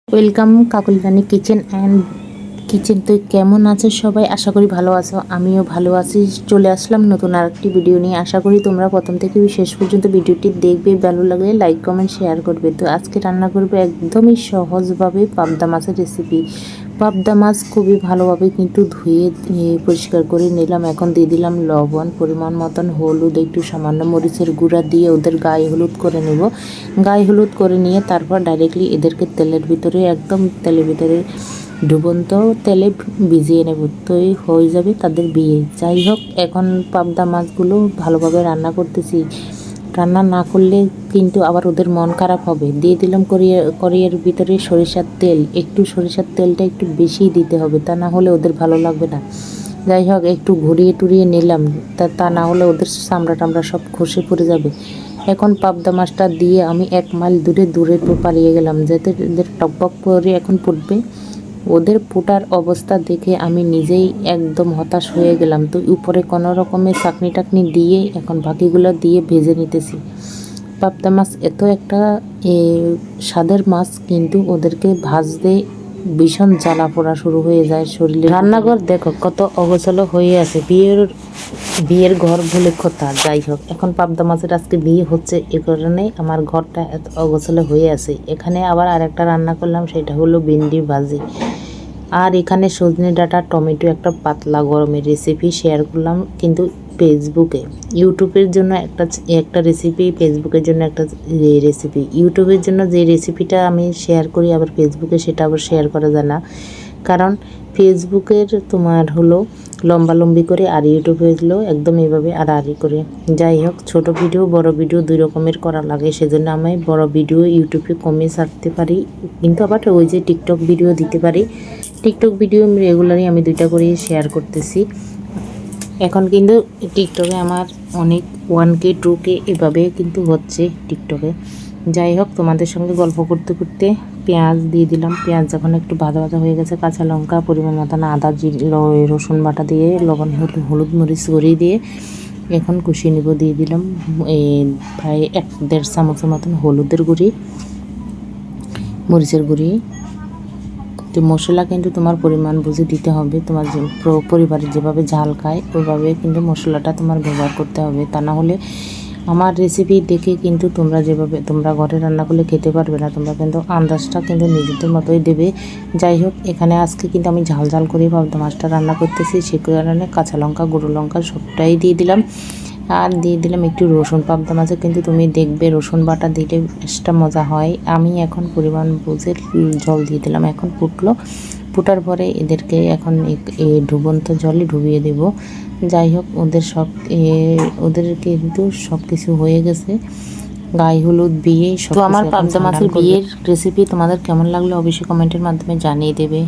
Welcome Kakulirani kitchen and kitchen. তো কেমন আছো সবাই? আশা করি ভালো আছো, আমিও ভালো আছি। চলে আসলাম নতুন আরেকটি ভিডিও নিয়ে। আশা করি তোমরা প্রথম থেকে শেষ পর্যন্ত ভিডিওটি দেখবে, ভালো লাগলে লাইক কমেন্ট শেয়ার করবে। তো আজকে রান্না করবো একদমই সহজভাবে পাবদা মাছের রেসিপি। পাবদা মাছ খুবই ভালোভাবে কিন্তু ধুয়ে পরিষ্কার করে নিলাম। এখন দিয়ে দিলাম লবণ, পরিমাণ মতন হলুদ, একটু সামান্য মরিচের গুঁড়া দিয়ে ওদের গায়ে হলুদ করে নেব। গায়ে হলুদ করে নিয়ে তারপর ডাইরেক্টলি এদেরকে তেলের ভিতরে, একদম তেলের ভিতরে ডুবন্ত তেলে ভিজিয়ে নেব। তো এই হয়ে যাবে তাদের বিয়ে। যাই হোক, এখন পাবদা মাছগুলো ভালোভাবে রান্না করতেছি। রান্না না করলে কিন্তু আবার ওদের মন খারাপ হবে। দিয়ে দিলাম কড়াইয়ের ভিতরে সরিষার তেল। একটু সরিষার তেলটা একটু বেশিই দিতে হবে, তা না হলে ওদের ভালো লাগবে না। যাই হোক, একটু ঘুরিয়ে টুরিয়ে নিলাম, তা না হলে ওদের চামড়া টামড়া সব খসে পড়ে যাবে। এখন পাবদা মাছটা দিয়ে আমি 1 মাইল দূরে পালিয়ে গেলাম, যাতে ওদের টকবক করে এখন ফুটবে। ওদের ফোটার অবস্থা দেখে আমি নিজেই একদম হতাশ হয়ে গেলাম। তো উপরে কোনো রকমের চাকনি টাকনি দিয়ে এখন বাকিগুলো দিয়ে ভেজে নিতেছি। পাবদা মাছ এত একটা স্বাদের মাছ, কিন্তু ওদেরকে ভাজতে ভীষণ জ্বালা পোড়া শুরু হয়ে যায় শরীরে। রান্নাঘর দেখো কত অগোছালো হয়ে আছে, বিয়ের ঘর বলে কথা। যাই হোক, এখন পাবদা মাছের আজকে বিয়ে হচ্ছে, এ কারণে আমার ঘরটা এত অগোছালো হয়ে আছে। এখানে আবার আরেকটা রান্না করলাম, সেটা হলো ভিন্ডি ভাজি। আর এখানে সজনে ডাঁটা টমেটো একটা পাতলা গরমের রেসিপি শেয়ার করলাম, কিন্তু ফেসবুকে। ইউটিউবের জন্য একটা রেসিপি, ফেসবুকের জন্য একটা রেসিপি। ইউটিউবের জন্য যে রেসিপিটা আমি শেয়ার করি, আবার ফেসবুকে সেটা আবার শেয়ার করা যায় না, কারণ ফেসবুকের তোমার হলো লম্বালম্বি করে, আর ইউটিউবে হলো একদম এভাবে আড়াআড়ি করে। যাই হোক, ছোট ভিডিও বড় ভিডিও দুই রকমের করা লাগে, সেজন্য আমি বড় ভিডিও ইউটিউবে কমে ছাড়তে পারি, কিন্তু আবার ওই যে টিকটক ভিডিও দিতে পারি। টিকটক ভিডিও রেগুলারই আমি 2টা করে শেয়ার করতেছি। এখন কিন্তু টিকটকে আমার অনেক 1K 2K এভাবে কিন্তু হচ্ছে টিকটকে। যাই হোক, তোমাদের সঙ্গে গল্প করতে করতে পেঁয়াজ দিয়ে দিলাম। পেঁয়াজ যখন একটু ভাজা ভাজা হয়ে গেছে, কাঁচা লঙ্কা, পরিমাণ মতন আদা, রসুন বাটা দিয়ে, লবণ হলুদ মরিচ গড়িয়ে দিয়ে এখন কষিয়ে নিব। দিয়ে দিলাম প্রায় 1-1.5 চামচের মতন হলুদের গুঁড়ি, মরিচের গুঁড়ি। তো মশলা কিন্তু তোমার পরিমাণ বুঝে দিতে হবে। তোমার পরিবারের যেভাবে ঝাল খায় ওইভাবে কিন্তু মশলাটা তোমার ব্যবহার করতে হবে, তা না হলে আমার রেসিপি দেখে কিন্তু তোমরা ঘরে রান্না করলে খেতে পারবে না। তোমরা কিন্তু আন্দাজটা কিন্তু নিজেদের মতোই দেবে। যাই হোক, এখানে আজকে কিন্তু আমি ঝাল করেই পাবদা মাছটা রান্না করতেছি, সে কারণে কাঁচা লঙ্কা, গুঁড়ো লঙ্কা সবটাই দিয়ে দিলাম। আর দিয়ে দিলাম একটু রসুন। পাবদা মাছে কিন্তু তুমি দেখবে রসুন বাটা দিলে বেশটা মজা হয়। আমি এখন পরিমাণ বুঝে জল দিয়ে দিলাম। এখন ফুটার পরে এদেরকে এখন ডুবন্ত জলে ডুবিয়ে দেব। যাই হোক, ওদের কিন্তু সব কিছু হয়ে গেছে, গায়ে হলুদ, বিয়ে সব। তো আমার পাবদা মাছের বিয়ের রেসিপি তোমাদের কেমন লাগলো অবশ্যই কমেন্টের মাধ্যমে জানিয়ে দেবে।